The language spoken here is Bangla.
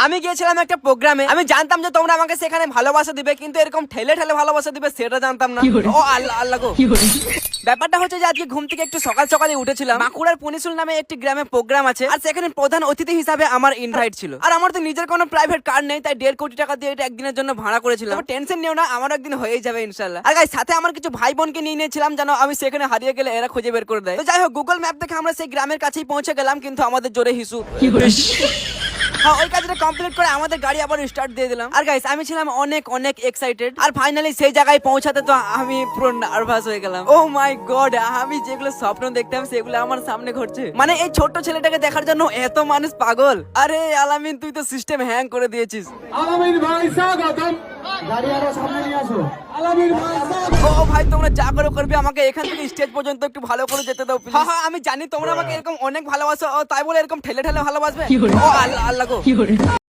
আমি গিয়েছিলাম একটা প্রোগ্রামে, আমি জানতাম যে তোমরা আমাকে সেখানে ভালোবাসা দিবে, কিন্তু এরকম ঠেলে ঠেলে ভালোবাসা দিবে সেটা জানতাম না। ও আল্লাহ আল্লাহ গো। ব্যাপারটা হচ্ছে যে আজকে ঘুম থেকে একটু সকাল সকালে উঠেছিলাম। বাঁকুড়ার পনিশুল নামে একটি গ্রামে প্রোগ্রাম আছে, আর সেখানে প্রধান অতিথি হিসাবে আমার ইনভাইট ছিল। আর আমার তো নিজের কোনো প্রাইভেট কার নেই, তাই 1.5 কোটি টাকা দিয়ে এটা একদিনের জন্য ভাড়া করেছিলাম। টেনশন নিও না, আমার একদিন হয়েই যাবে ইনশাআল্লাহ। আর গাইস সাথে আমার কিছু ভাই বোনকে নিয়ে নিয়েছিলাম, জানো আমি সেখানে হারিয়ে গেলে এরা খুঁজে বের করে দেয়। তো যাই হোক, গুগল ম্যাপ দেখে আমরা সেই গ্রামের কাছেই পৌঁছে গেলাম, কিন্তু আমাদের জোরে হিসু। হ্যাঁ, ওই কাজটা কমপ্লিট করে আমাদের গাড়ি আবার স্টার্ট দিয়ে দিলাম। আর গাইস আমি ছিলাম অনেক অনেক এক্সাইটেড, আর ফাইনালি সেই জায়গায় পৌঁছাতে তো আমি পুরো নার্ভাস হয়ে গেলাম। ও মাই গড, আমি যেগুলো স্বপ্ন দেখতাম সেগুলো আমার সামনে ঘটছে। মানে এই ছোট্ট ছেলেটাকে দেখার জন্য এত মানুষ পাগল। আরে আলামিন, তুই তো সিস্টেম হ্যাং করে দিয়েছিস। আলামিন ভাই স্বাগতম। গাড়ি আরো সামনে নিয়ে আসো। আলামিন ভাই স্বাগতম। ও ভাই, তোমরা যা করে করবে, আমাকে এখান থেকে স্টেজ পর্যন্ত একটু ভালো করে যেতে দাও প্লিজ। হ্যাঁ, আমি জানি তোমরা আমাকে এরকম অনেক ভালোবাসো, ও তাই বলে এরকম ঠেলে ঠেলে ভালোবাসবে? ও আল্লাহ আল্লাহ গো।